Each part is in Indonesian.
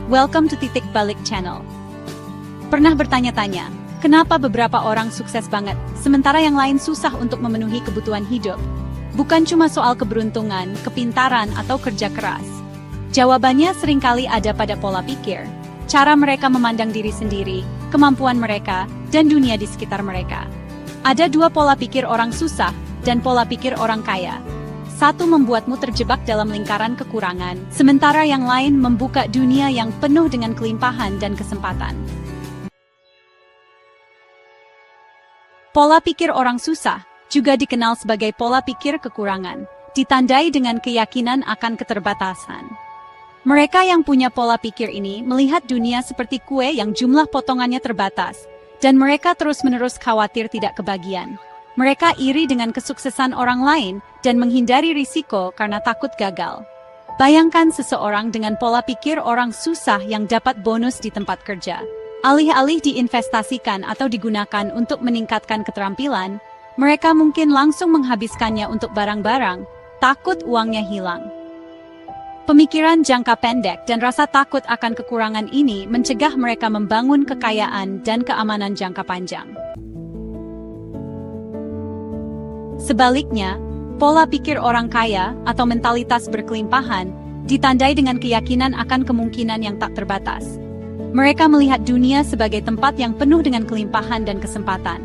Welcome to Titik Balik Channel. Pernah bertanya-tanya, kenapa beberapa orang sukses banget, sementara yang lain susah untuk memenuhi kebutuhan hidup? Bukan cuma soal keberuntungan, kepintaran, atau kerja keras. Jawabannya seringkali ada pada pola pikir, cara mereka memandang diri sendiri, kemampuan mereka, dan dunia di sekitar mereka. Ada dua pola pikir orang susah, dan pola pikir orang kaya. Satu membuatmu terjebak dalam lingkaran kekurangan, sementara yang lain membuka dunia yang penuh dengan kelimpahan dan kesempatan. Pola pikir orang susah juga dikenal sebagai pola pikir kekurangan, ditandai dengan keyakinan akan keterbatasan. Mereka yang punya pola pikir ini melihat dunia seperti kue yang jumlah potongannya terbatas, dan mereka terus-menerus khawatir tidak kebagian. Mereka iri dengan kesuksesan orang lain dan menghindari risiko karena takut gagal. Bayangkan seseorang dengan pola pikir orang susah yang dapat bonus di tempat kerja. Alih-alih diinvestasikan atau digunakan untuk meningkatkan keterampilan, mereka mungkin langsung menghabiskannya untuk barang-barang, takut uangnya hilang. Pemikiran jangka pendek dan rasa takut akan kekurangan ini mencegah mereka membangun kekayaan dan keamanan jangka panjang. Sebaliknya, pola pikir orang kaya atau mentalitas berkelimpahan ditandai dengan keyakinan akan kemungkinan yang tak terbatas. Mereka melihat dunia sebagai tempat yang penuh dengan kelimpahan dan kesempatan.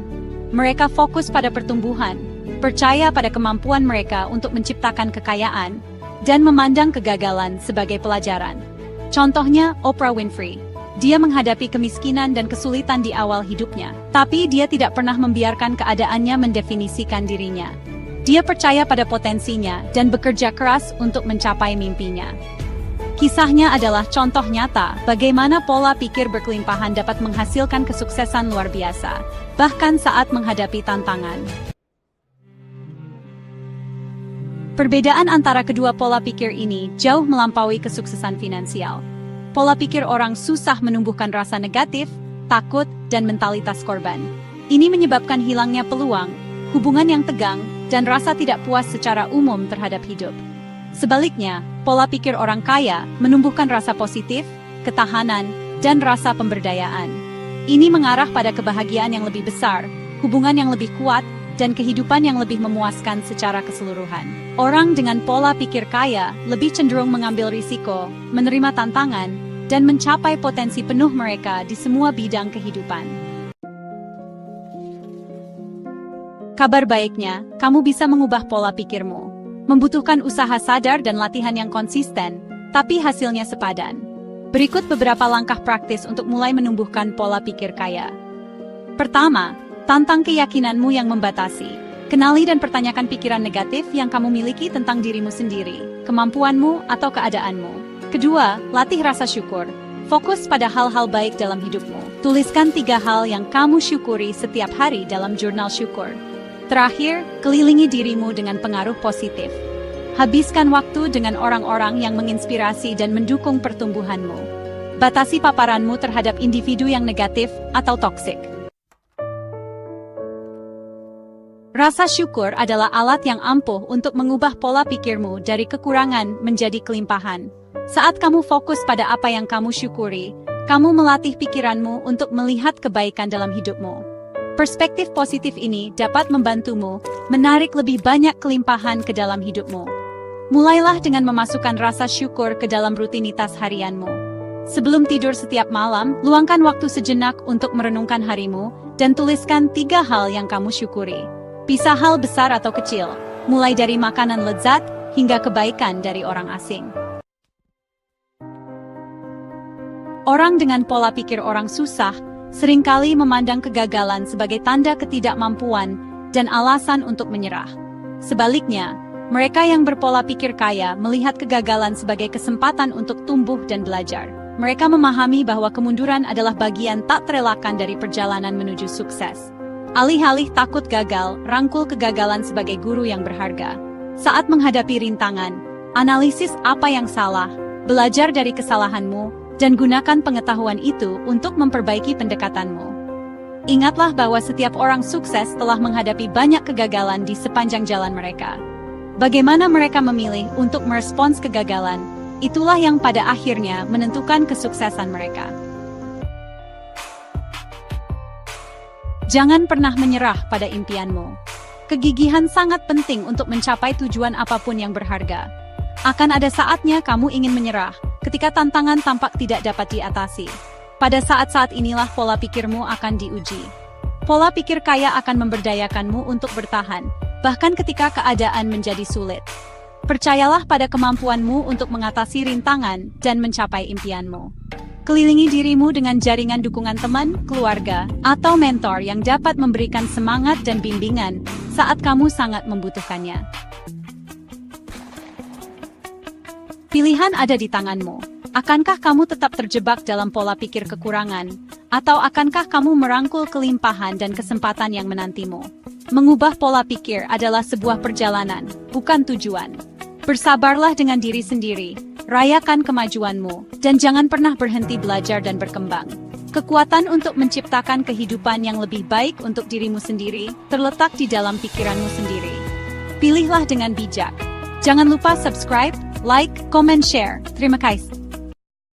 Mereka fokus pada pertumbuhan, percaya pada kemampuan mereka untuk menciptakan kekayaan, dan memandang kegagalan sebagai pelajaran. Contohnya, Oprah Winfrey. Dia menghadapi kemiskinan dan kesulitan di awal hidupnya, tapi dia tidak pernah membiarkan keadaannya mendefinisikan dirinya. Dia percaya pada potensinya dan bekerja keras untuk mencapai mimpinya. Kisahnya adalah contoh nyata bagaimana pola pikir berkelimpahan dapat menghasilkan kesuksesan luar biasa, bahkan saat menghadapi tantangan. Perbedaan antara kedua pola pikir ini jauh melampaui kesuksesan finansial. Pola pikir orang susah menumbuhkan rasa negatif, takut, dan mentalitas korban. Ini menyebabkan hilangnya peluang, hubungan yang tegang, dan rasa tidak puas secara umum terhadap hidup. Sebaliknya, pola pikir orang kaya menumbuhkan rasa positif, ketahanan, dan rasa pemberdayaan. Ini mengarah pada kebahagiaan yang lebih besar, hubungan yang lebih kuat, dan kehidupan yang lebih memuaskan secara keseluruhan. Orang dengan pola pikir kaya lebih cenderung mengambil risiko, menerima tantangan, dan mencapai potensi penuh mereka di semua bidang kehidupan. Kabar baiknya, kamu bisa mengubah pola pikirmu. Membutuhkan usaha sadar dan latihan yang konsisten, tapi hasilnya sepadan. Berikut beberapa langkah praktis untuk mulai menumbuhkan pola pikir kaya. Pertama, tantang keyakinanmu yang membatasi. Kenali dan pertanyakan pikiran negatif yang kamu miliki tentang dirimu sendiri, kemampuanmu, atau keadaanmu. Kedua, latih rasa syukur. Fokus pada hal-hal baik dalam hidupmu. Tuliskan 3 hal yang kamu syukuri setiap hari dalam jurnal syukur. Terakhir, kelilingi dirimu dengan pengaruh positif. Habiskan waktu dengan orang-orang yang menginspirasi dan mendukung pertumbuhanmu. Batasi paparanmu terhadap individu yang negatif atau toksik. Rasa syukur adalah alat yang ampuh untuk mengubah pola pikirmu dari kekurangan menjadi kelimpahan. Saat kamu fokus pada apa yang kamu syukuri, kamu melatih pikiranmu untuk melihat kebaikan dalam hidupmu. Perspektif positif ini dapat membantumu menarik lebih banyak kelimpahan ke dalam hidupmu. Mulailah dengan memasukkan rasa syukur ke dalam rutinitas harianmu. Sebelum tidur setiap malam, luangkan waktu sejenak untuk merenungkan harimu dan tuliskan 3 hal yang kamu syukuri. Pisah hal besar atau kecil, mulai dari makanan lezat hingga kebaikan dari orang asing. Orang dengan pola pikir orang susah seringkali memandang kegagalan sebagai tanda ketidakmampuan dan alasan untuk menyerah. Sebaliknya, mereka yang berpola pikir kaya melihat kegagalan sebagai kesempatan untuk tumbuh dan belajar. Mereka memahami bahwa kemunduran adalah bagian tak terelakkan dari perjalanan menuju sukses. Alih-alih takut gagal, rangkul kegagalan sebagai guru yang berharga. Saat menghadapi rintangan, analisis apa yang salah, belajar dari kesalahanmu, dan gunakan pengetahuan itu untuk memperbaiki pendekatanmu. Ingatlah bahwa setiap orang sukses telah menghadapi banyak kegagalan di sepanjang jalan mereka. Bagaimana mereka memilih untuk merespons kegagalan Itulah yang pada akhirnya menentukan kesuksesan mereka. Jangan pernah menyerah pada impianmu. Kegigihan sangat penting untuk mencapai tujuan apapun yang berharga. Akan ada saatnya kamu ingin menyerah, ketika tantangan tampak tidak dapat diatasi. Pada saat-saat inilah pola pikirmu akan diuji. Pola pikir kaya akan memberdayakanmu untuk bertahan, bahkan ketika keadaan menjadi sulit. Percayalah pada kemampuanmu untuk mengatasi rintangan dan mencapai impianmu. Kelilingi dirimu dengan jaringan dukungan teman, keluarga, atau mentor yang dapat memberikan semangat dan bimbingan saat kamu sangat membutuhkannya. Pilihan ada di tanganmu. Akankah kamu tetap terjebak dalam pola pikir kekurangan, atau akankah kamu merangkul kelimpahan dan kesempatan yang menantimu? Mengubah pola pikir adalah sebuah perjalanan, bukan tujuan. Bersabarlah dengan diri sendiri, rayakan kemajuanmu, dan jangan pernah berhenti belajar dan berkembang. Kekuatan untuk menciptakan kehidupan yang lebih baik untuk dirimu sendiri terletak di dalam pikiranmu sendiri. Pilihlah dengan bijak. Jangan lupa subscribe, like, comment, share. Terima kasih.